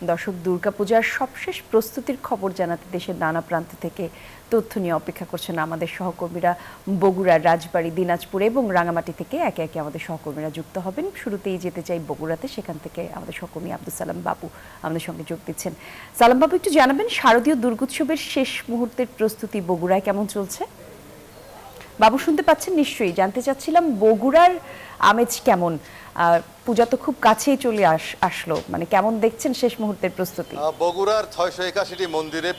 দর্শক, দুর্গাপূজার সবশেষ প্রস্তুতির খবর জানাতে দেশের নানা প্রান্ত থেকে তথ্য নিয়ে অপেক্ষা করছেন আমাদের সহকর্মীরা। বগুড়া, রাজবাড়ী, দিনাজপুর এবং রাঙামাটি থেকে একে একে আমাদের সহকর্মীরা যুক্ত হবেন। শুরুতেই যেতে চাই বগুড়াতে, সেখান থেকে আমাদের সহকর্মী আব্দুল সালাম বাবু আমাদের সঙ্গে যোগ দিচ্ছেন। সালাম বাবু, একটু জানাবেন শারদীয় দুর্গোৎসবের শেষ মুহূর্তের প্রস্তুতি বগুড়ায় কেমন চলছে? বাবু শুনতে পাচ্ছেন নিশ্চয়ই? জানতে চাচ্ছিলাম বগুড়ার আমেজ কেমন? পূজা তো খুব কাছেই চলে আসলো, মানে কেমন দেখছেন শেষ মুহূর্তের প্রস্তুতি? বগুড়ার 681টি মন্দিরে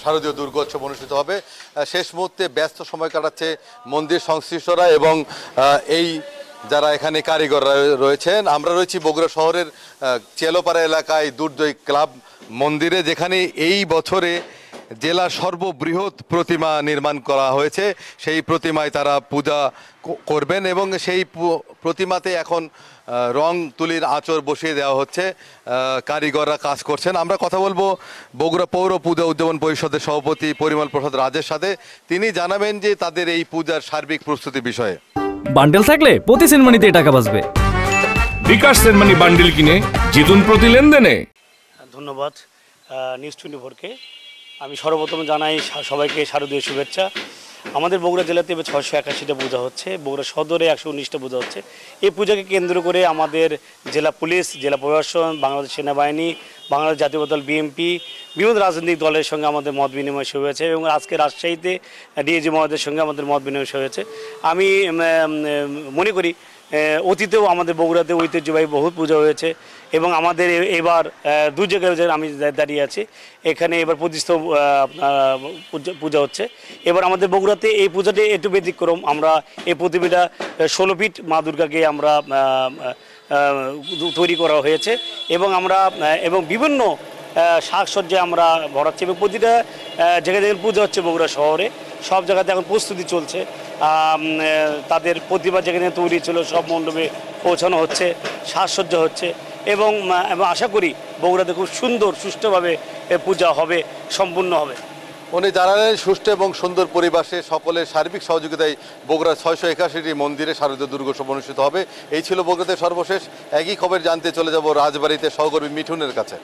শারদীয় দুর্গোৎসব অনুষ্ঠিত হবে। শেষ মুহূর্তে ব্যস্ত সময় কাটাচ্ছে মন্দির সংশ্লিষ্টরা এবং এই যারা এখানে কারিগররা রয়েছেন। আমরা রয়েছি বগুড়া শহরের চেলোপাড়া এলাকায় দুর্জয় ক্লাব মন্দিরে, যেখানে এই বছরে জেলার সর্ববৃহৎ প্রতিমা নির্মাণ করা হয়েছে। সেই প্রতিমায় তারা পূজা করবেন এবং সেই প্রতিমাতে এখন রং তুলির আঁচড় বসিয়ে দেওয়া হচ্ছে, কারিগররা কাজ করছেন। আমরা কথা বলবো বগুড়া পৌর পূজা উদযাপন পরিষদের সভাপতি পরিমল প্রসাদ রাজের সাথে। তিনি জানাবেন যে তাদের এই পূজার সার্বিক প্রস্তুতি বিষয়ে। বান্ডেল থাকলে প্রতি সেনমানিতে টাকা বাঁচবে। বিকাশ সেনমানি বান্ডেল কিনে জিতুন প্রতি লেনদেনে। ধন্যবাদ নিউজ 24-কে। আমি সর্বপ্রথম জানাই সবাইকে শারদীয় শুভেচ্ছা। আমাদের বগুড়া জেলাতে এবার 681টা পূজা হচ্ছে, বগুড়া সদরে 119টা পূজা হচ্ছে। এই পূজাকে কেন্দ্র করে আমাদের জেলা পুলিশ, জেলা প্রশাসন, বাংলাদেশ সেনাবাহিনী, বাংলাদেশ জাতীয়তাবাদী দল বিএনপি, বিভিন্ন রাজনৈতিক দলের সঙ্গে আমাদের মত বিনিময় হয়েছে এবং আজকে রাজশাহীতে ডিএজি মহোদয়ের সঙ্গে আমাদের মত বিনিময় হয়েছে। আমি মনে করি অতীতেও আমাদের বগুড়াতে ঐতিহ্যবাহী বহুত পূজা হয়েছে এবং আমাদের এবার দু জায়গায় আমি দাঁড়িয়ে আছি, এখানে এবার প্রতিষ্ঠ পূজা হচ্ছে। এবার আমাদের বগুড়াতে এই পূজাটি একটু ব্যতিক্রম। আমরা এই প্রতিমাটা 16 ফিট মা দুর্গাকে আমরা তৈরি করা হয়েছে এবং আমরা বিভিন্ন সাজসজ্জায় আমরা ভরাচ্ছি এবং প্রতিটা জায়গায় যেখানে পূজা হচ্ছে বগুড়া শহরে সব জায়গাতে এখন প্রস্তুতি চলছে। তাদের প্রতিমা যেখানে তৈরি ছিল সব মণ্ডপে পৌঁছানো হচ্ছে, সাজসজ্জা হচ্ছে এবং আশা করি বগুড়াতে খুব সুন্দর সুষ্ঠুভাবে পূজা হবে, সম্পূর্ণ হবে। উনি জানালেন সুষ্ঠু এবং সুন্দর পরিবেশে সকলের সার্বিক সহযোগিতায় বগুড়ার 681টি মন্দিরে শারদীয় দুর্গোৎসব অনুষ্ঠিত হবে। এই ছিল বগুড়াতে সর্বশেষ। একই খবর জানতে চলে যাব রাজবাড়ীতে সহকর্মী মিঠুনের কাছে।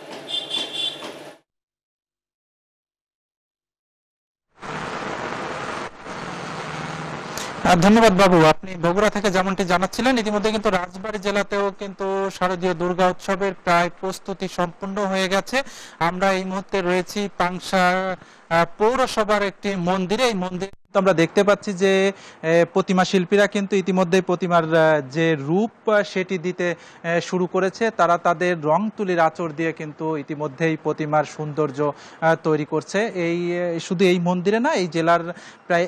ধন্যবাদ বাবু। আপনি বগুড়া থেকে যেমনটি জানাচ্ছিলেন, ইতিমধ্যে কিন্তু রাজবাড়ী জেলাতেও কিন্তু শারদীয় দুর্গা উৎসবের প্রায় প্রস্তুতি সম্পূর্ণ হয়ে গেছে। আমরা এই মুহূর্তে রয়েছি পাংশা পৌরসভার একটি মন্দিরে। এই মন্দিরে আমরা দেখতে পাচ্ছি যে প্রতিমা শিল্পীরা কিন্তু ইতিমধ্যেই প্রতিমার যে রূপ সেটি দিতে শুরু করেছে। তারা তাদের রং তুলির আঁচড় দিয়ে কিন্তু ইতিমধ্যেই প্রতিমার সৌন্দর্য তৈরি করছে। এই শুধু এই মন্দিরে না, এই জেলার প্রায়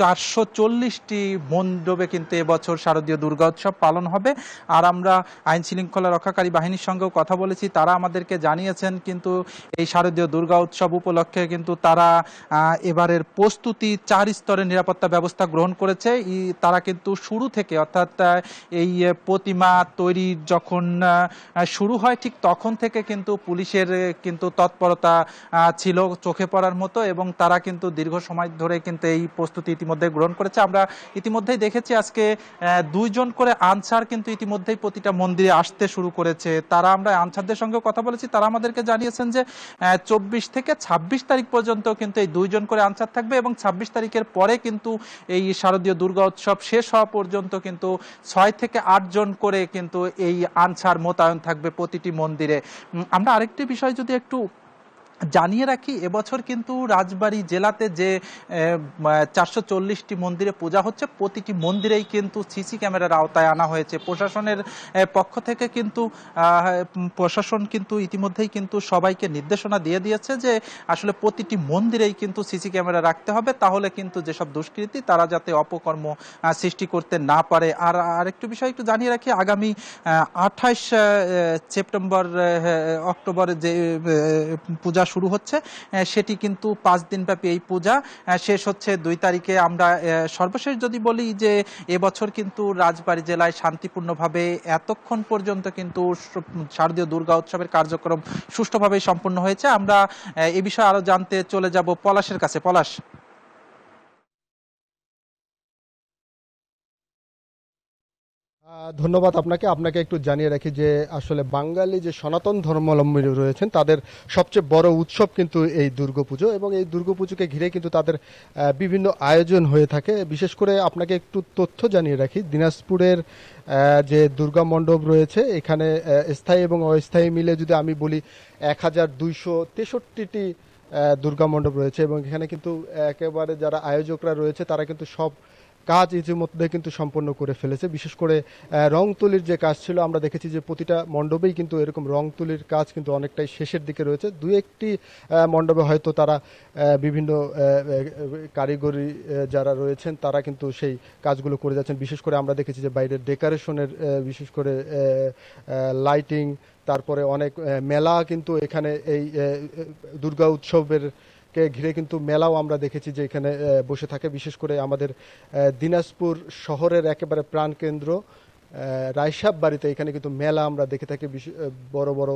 440টি মণ্ডপে কিন্তু এবছর শারদীয় দুর্গা উৎসব পালন হবে। আর আমরা আইন শৃঙ্খলা রক্ষাকারী বাহিনীর সঙ্গেও কথা বলেছি, তারা আমাদেরকে জানিয়েছেন কিন্তু এই শারদীয় দুর্গা উৎসব উপলক্ষে কিন্তু তারা এবারের প্রস্তুতি 4 স্তরের নিরাপত্তা ব্যবস্থা গ্রহণ করেছে। তারা কিন্তু শুরু থেকে, অর্থাৎ এই প্রতিমা তৈরি যখন শুরু হয় ঠিক তখন থেকে কিন্তু পুলিশের কিন্তু তৎপরতা ছিল চোখে পড়ার মতো এবং তারা কিন্তু দীর্ঘ সময় ধরে কিন্তু এই প্রস্তুতি ইতিমধ্যে গ্রহণ করেছে। আমরা ইতিমধ্যেই দেখেছি আজকে 2 জন করে আনসার কিন্তু ইতিমধ্যেই প্রতিটা মন্দিরে আসতে শুরু করেছে। তারা, আমরা আনসারদের সঙ্গে কথা বলেছি, তারা আমাদেরকে জানিয়েছেন যে 24 থেকে 26 তারিখ পর্যন্ত কিন্তু এই 2 জন করে আনসার থাকবে এবং 26 তারিখের পরে কিন্তু এই শারদীয় দুর্গা উৎসব শেষ হওয়া পর্যন্ত কিন্তু 6 থেকে 8 জন করে কিন্তু এই আনসার মোতায়েন থাকবে প্রতিটি মন্দিরে। আমরা আরেকটি বিষয় যদি একটু জানিয়ে রাখি, এবছর কিন্তু রাজবাড়ী জেলাতে যে 440টি মন্দিরে পূজা হচ্ছে, প্রতিটি মন্দিরেই কিন্তু সিসি ক্যামেরার আওতায় আনা হয়েছে। প্রশাসনের পক্ষ থেকে কিন্তু প্রশাসন কিন্তু ইতিমধ্যেই কিন্তু সবাইকে নির্দেশনা দিয়ে দিয়েছে যে আসলে প্রতিটি মন্দিরেই কিন্তু সিসি ক্যামেরা রাখতে হবে, তাহলে কিন্তু যেসব দুষ্কৃতী তারা যাতে অপকর্ম সৃষ্টি করতে না পারে। আর আরেকটু বিষয় একটু জানিয়ে রাখি, আগামী 28 সেপ্টেম্বর অক্টোবরে যে পূজা শুরু হচ্ছে সেটি কিন্তু 5 দিন ব্যাপী এই পূজা শেষ হচ্ছে 2 তারিখে। আমরা সর্বশেষ যদি বলি যে এবছর কিন্তু রাজবাড়ী জেলায় শান্তিপূর্ণভাবে এতক্ষণ পর্যন্ত কিন্তু শারদীয় দুর্গা উৎসবের কার্যক্রম সুষ্ঠুভাবে সম্পন্ন হয়েছে। আমরা এই বিষয়ে আরো জানতে চলে যাব পলাশের কাছে। পলাশ, ধন্যবাদ আপনাকে। আপনাকে একটু জানিয়ে রাখি যে আসলে বাঙালি যে সনাতন ধর্মাবলম্বী রয়েছেন তাদের সবচেয়ে বড় উৎসব কিন্তু এই দুর্গাপুজো, এবং এই দুর্গাপুজোকে ঘিরে কিন্তু তাদের বিভিন্ন আয়োজন হয়ে থাকে। বিশেষ করে আপনাকে একটু তথ্য জানিয়ে রাখি, দিনাজপুরের যে দুর্গা মণ্ডপ রয়েছে এখানে স্থায়ী এবং অস্থায়ী মিলে যদি আমি বলি 1263টি দুর্গা মণ্ডপ রয়েছে, এবং এখানে কিন্তু একেবারে যারা আয়োজকরা রয়েছে তারা কিন্তু সব কাজ ইতিমধ্যে কিন্তু সম্পন্ন করে ফেলেছে। বিশেষ করে রং তুলির যে কাজ ছিল, আমরা দেখেছি যে প্রতিটা মণ্ডপেই কিন্তু এরকম রং তুলির কাজ কিন্তু অনেকটাই শেষের দিকে রয়েছে। দুই একটি মণ্ডপে হয়তো তারা বিভিন্ন কারিগরি যারা রয়েছেন তারা কিন্তু সেই কাজগুলো করে যাচ্ছেন। বিশেষ করে আমরা দেখেছি যে বাইরের ডেকোরেশনের, বিশেষ করে লাইটিং, তারপরে অনেক মেলা কিন্তু এখানে এই দুর্গা উৎসবের কে ঘিরে কিন্তু মেলাও আমরা দেখেছি যে এখানে বসে থাকে। বিশেষ করে আমাদের দিনাজপুর শহরের একেবারে প্রাণকেন্দ্র রায়সাব বাড়িতে এখানে কিন্তু মেলা আমরা দেখে থাকি। বড় বড়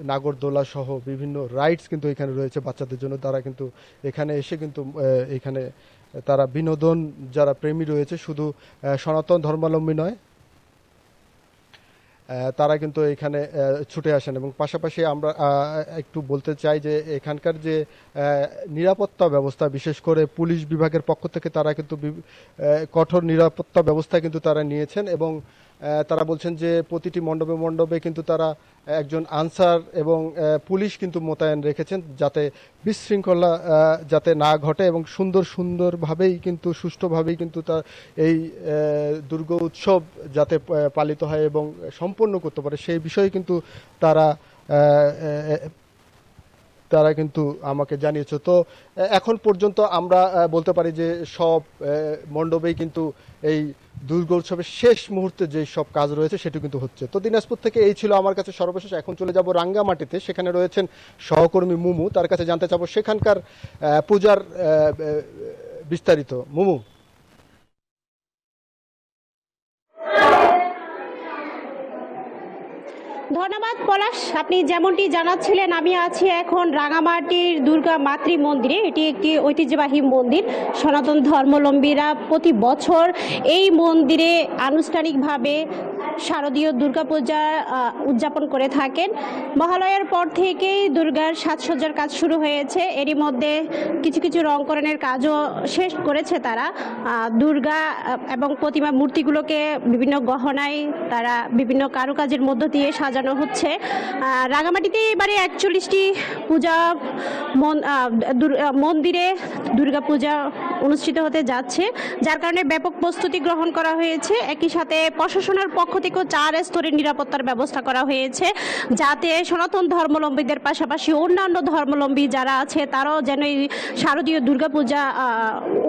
নাগরদোলা সহ বিভিন্ন রাইডস কিন্তু এখানে রয়েছে বাচ্চাদের জন্য। তারা কিন্তু এখানে এসে কিন্তু এখানে তারা বিনোদন, যারা প্রেমী রয়েছে শুধু সনাতন ধর্মাবলম্বী নয়, তারা কিন্তু এখানে ছুটে আসেন। এবং পাশাপাশি আমরা একটু বলতে চাই যে এখানকার যে নিরাপত্তা ব্যবস্থা, বিশেষ করে পুলিশ বিভাগের পক্ষ থেকে তারা কিন্তু কঠোর নিরাপত্তা ব্যবস্থা কিন্তু তারা নিয়েছেন, এবং তারা বলছেন যে প্রতিটি মণ্ডপে মণ্ডপে কিন্তু তারা একজন আনসার এবং পুলিশ কিন্তু মোতায়েন রেখেছেন যাতে বিশৃঙ্খলা যাতে না ঘটে, এবং সুন্দরভাবেই কিন্তু সুষ্ঠুভাবেই কিন্তু তা এই দুর্গা উৎসব যাতে পালিত হয় এবং সম্পন্ন করতে পারে সেই বিষয়ে কিন্তু তারা কিন্তু আমাকে জানিয়েছে। তো এখন পর্যন্ত আমরা বলতে পারি যে সব মণ্ডপেই কিন্তু এই দুর্গা উৎসবের শেষ মুহূর্তে যে সব কাজ রয়েছে সেটি কিন্তু হচ্ছে। তো দিনাজপুর থেকে এই ছিল আমার কাছে সর্বশেষ। এখন চলে যাব রাঙ্গামাটিতে, সেখানে রয়েছেন সহকর্মী মুমু, তার কাছে জানতে চাবো সেখানকার পূজার বিস্তারিত। মুমু। ধন্যবাদ পলাশ, আপনি যেমনটি জানাচ্ছিলেন আমি আছি এখন রাঙামাটির দুর্গা মাতৃ মন্দিরে। এটি একটি ঐতিহ্যবাহী মন্দির। সনাতন ধর্মাবলম্বীরা প্রতি বছর এই মন্দিরে আনুষ্ঠানিকভাবে শারদীয় দুর্গাপূজা উদযাপন করে থাকেন। মহালয়ার পর থেকেই দুর্গার সাজসজ্জার কাজ শুরু হয়েছে। এরই মধ্যে কিছু কিছু রংকরণের কাজও শেষ করেছে তারা। দুর্গা এবং প্রতিমা মূর্তিগুলোকে বিভিন্ন গহনায় তারা বিভিন্ন কারুকাজের মধ্য দিয়ে সাজানো হচ্ছে। রাঙামাটিতে এবারে 41টি পূজা মন্দিরে দুর্গাপূজা অনুষ্ঠিত হতে যাচ্ছে, যার কারণে ব্যাপক প্রস্তুতি গ্রহণ করা হয়েছে। একই সাথে প্রশাসনের পক্ষ থেকেও 4 স্তরের নিরাপত্তার ব্যবস্থা করা হয়েছে, যাতে সনাতন ধর্মাবলম্বীদের পাশাপাশি অন্যান্য ধর্মাবলম্বী যারা আছে তারাও যেন এই শারদীয় দুর্গাপূজা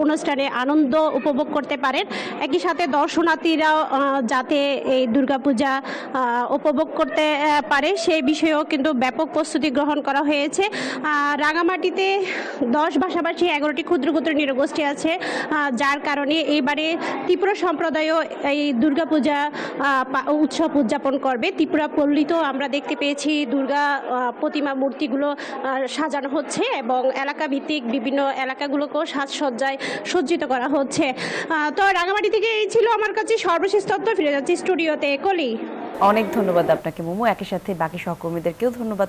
অনুষ্ঠানে আনন্দ উপভোগ করতে পারেন। একই সাথে দর্শনার্থীরাও যাতে এই দুর্গাপূজা উপভোগ করতে পারে সেই বিষয়েও কিন্তু ব্যাপক প্রস্তুতি গ্রহণ করা হয়েছে। রাঙামাটিতে 10 ভাষাভাষী 11টি ক্ষুদ্র ক্ষুদ্র নৃগোষ্ঠী আছে, যার কারণে এবারে ত্রিপুরা সম্প্রদায়ও এই দুর্গাপূজা উৎসব উদযাপন করবে। ত্রিপুরা পল্লীতেও আমরা দেখতে পেয়েছি দুর্গা প্রতিমা মূর্তিগুলো সাজানো হচ্ছে এবং এলাকা ভিত্তিক বিভিন্ন এলাকাগুলোকেও সাজসজ্জায় সজ্জিত করা হচ্ছে। তো রাঙামাটি থেকে এই ছিল আমার কাছে সর্বশেষ তথ্য। ফিরে যাচ্ছি স্টুডিওতে। কলি, অনেক ধন্যবাদ আপনাকে মুমু। একই সাথে বাকি সহকর্মীদেরকেও ধন্যবাদ।